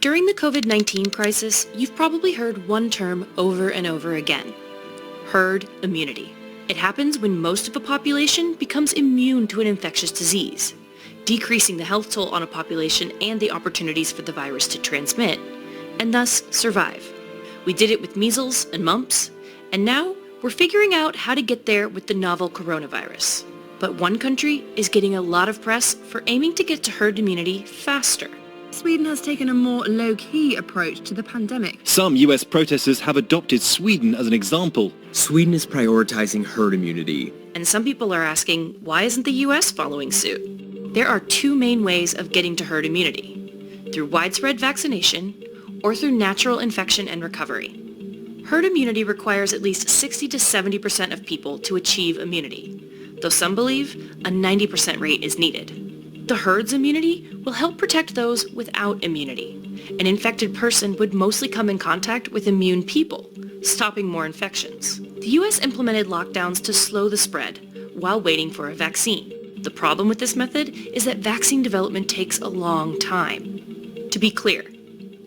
During the COVID-19 crisis, you've probably heard one term over and over again: herd immunity. It happens when most of a population becomes immune to an infectious disease, decreasing the health toll on a population and the opportunities for the virus to transmit, and thus survive. We did it with measles and mumps, and now we're figuring out how to get there with the novel coronavirus. But one country is getting a lot of press for aiming to get to herd immunity faster. Sweden has taken a more low-key approach to the pandemic. Some US protesters have adopted Sweden as an example. Sweden is prioritizing herd immunity. And some people are asking, why isn't the US following suit? There are two main ways of getting to herd immunity: through widespread vaccination or through natural infection and recovery. Herd immunity requires at least 60 to 70% of people to achieve immunity, though some believe a 90% rate is needed. The herd's immunity will help protect those without immunity. An infected person would mostly come in contact with immune people, stopping more infections. The US implemented lockdowns to slow the spread while waiting for a vaccine. The problem with this method is that vaccine development takes a long time. To be clear,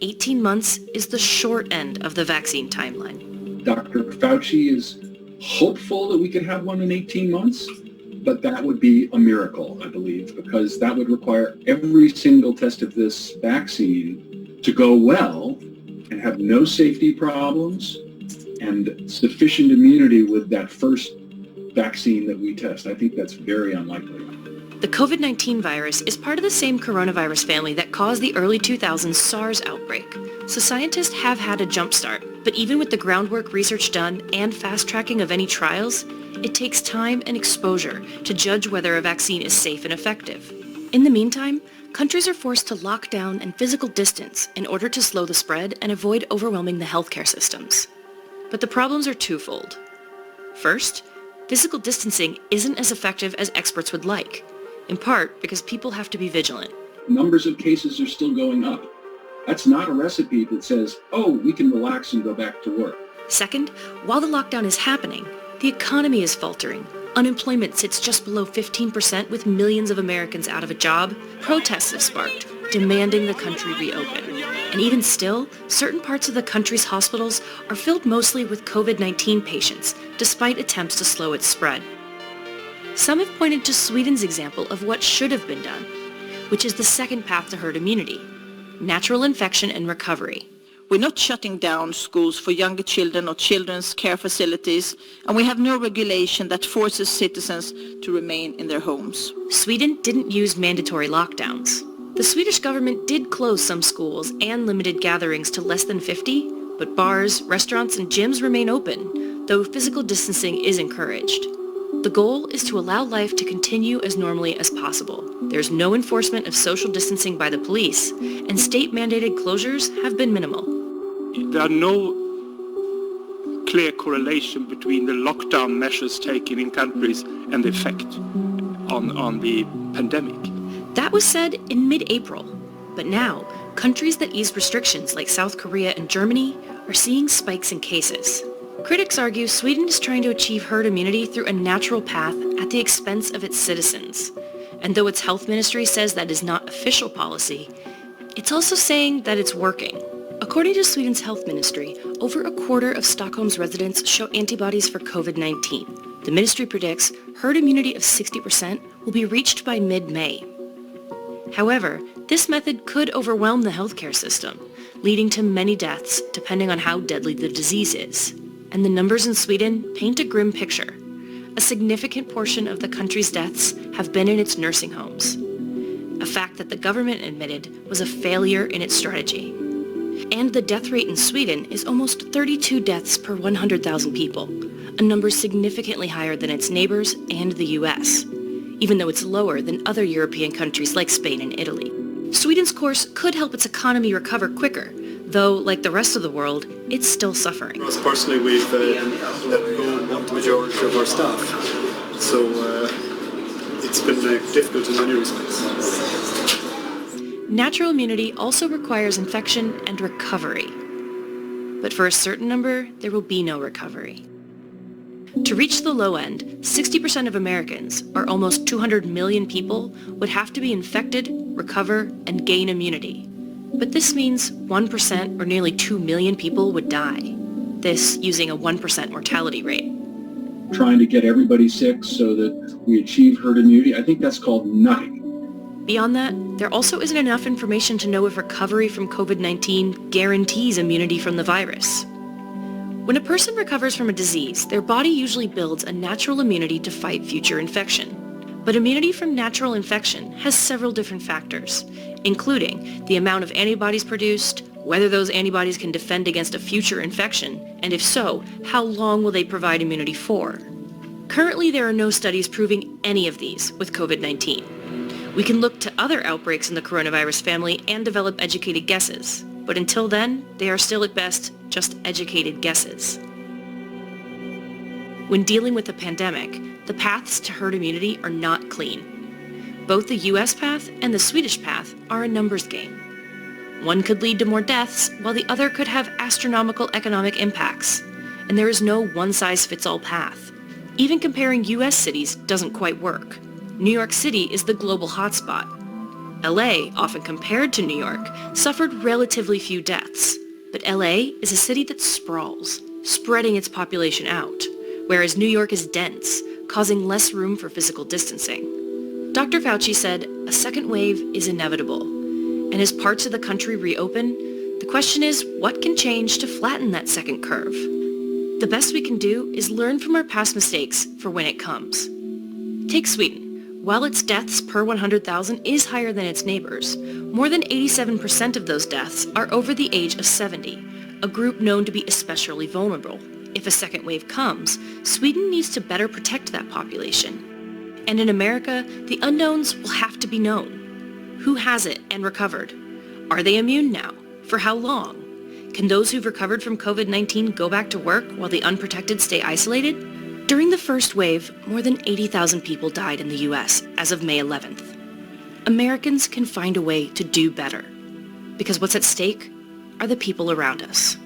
18 months is the short end of the vaccine timeline. Dr. Fauci is hopeful that we could have one in 18 months. But that would be a miracle, I believe, because that would require every single test of this vaccine to go well and have no safety problems and sufficient immunity with that first vaccine that we test. I think that's very unlikely. The COVID-19 virus is part of the same coronavirus family that caused the early 2000s SARS outbreak, so scientists have had a jump start. But even with the groundwork research done and fast-tracking of any trials, it takes time and exposure to judge whether a vaccine is safe and effective. In the meantime, countries are forced to lock down and physical distance in order to slow the spread and avoid overwhelming the healthcare systems. But the problems are twofold. First, physical distancing isn't as effective as experts would like, in part because people have to be vigilant. Numbers of cases are still going up. That's not a recipe that says, oh, we can relax and go back to work. Second, while the lockdown is happening, the economy is faltering. Unemployment sits just below 15% with millions of Americans out of a job. Protests have sparked, demanding the country reopen. And even still, certain parts of the country's hospitals are filled mostly with COVID-19 patients, despite attempts to slow its spread. Some have pointed to Sweden's example of what should have been done, which is the second path to herd immunity: natural infection and recovery. We're not shutting down schools for younger children or children's care facilities, and we have no regulation that forces citizens to remain in their homes. Sweden didn't use mandatory lockdowns. The Swedish government did close some schools and limited gatherings to less than 50, but bars, restaurants, and gyms remain open, though physical distancing is encouraged. The goal is to allow life to continue as normally as possible. There's no enforcement of social distancing by the police, and state-mandated closures have been minimal. There are no clear correlation between the lockdown measures taken in countries and the effect on the pandemic. That was said in mid-April, but now countries that ease restrictions like South Korea and Germany are seeing spikes in cases. Critics argue Sweden is trying to achieve herd immunity through a natural path at the expense of its citizens. And though its health ministry says that is not official policy, it's also saying that it's working. According to Sweden's health ministry, over a quarter of Stockholm's residents show antibodies for COVID-19. The ministry predicts herd immunity of 60% will be reached by mid-May. However, this method could overwhelm the healthcare system, leading to many deaths depending on how deadly the disease is. And the numbers in Sweden paint a grim picture. A significant portion of the country's deaths have been in its nursing homes, a fact that the government admitted was a failure in its strategy. And the death rate in Sweden is almost 32 deaths per 100,000 people, a number significantly higher than its neighbors and the US, even though it's lower than other European countries like Spain and Italy. Sweden's course could help its economy recover quicker, though, like the rest of the world, it's still suffering. Personally, we've let go of the majority of our staff, so it's been difficult in many respects. Natural immunity also requires infection and recovery. But for a certain number, there will be no recovery. To reach the low end, 60% of Americans, or almost 200 million people, would have to be infected, recover, and gain immunity. But this means 1% or nearly 2 million people would die. This using a 1% mortality rate. Trying to get everybody sick so that we achieve herd immunity, I think that's called nutting. Beyond that, there also isn't enough information to know if recovery from COVID-19 guarantees immunity from the virus. When a person recovers from a disease, their body usually builds a natural immunity to fight future infection. But immunity from natural infection has several different factors, including the amount of antibodies produced, whether those antibodies can defend against a future infection, and if so, how long will they provide immunity for? Currently, there are no studies proving any of these with COVID-19. We can look to other outbreaks in the coronavirus family and develop educated guesses, but until then, they are still at best just educated guesses. When dealing with a pandemic, the paths to herd immunity are not clean. Both the US path and the Swedish path are a numbers game. One could lead to more deaths, while the other could have astronomical economic impacts, and there is no one-size-fits-all path. Even comparing US cities doesn't quite work. New York City is the global hotspot. LA, often compared to New York, suffered relatively few deaths, but LA is a city that sprawls, spreading its population out, whereas New York is dense, causing less room for physical distancing. Dr. Fauci said a second wave is inevitable, and as parts of the country reopen, the question is what can change to flatten that second curve? The best we can do is learn from our past mistakes for when it comes. Take Sweden. While its deaths per 100,000 is higher than its neighbors, more than 87% of those deaths are over the age of 70, a group known to be especially vulnerable. If a second wave comes, Sweden needs to better protect that population. And in America, the unknowns will have to be known. Who has it and recovered? Are they immune now? For how long? Can those who've recovered from COVID-19 go back to work while the unprotected stay isolated? During the first wave, more than 80,000 people died in the US as of May 11th. Americans can find a way to do better, because what's at stake are the people around us.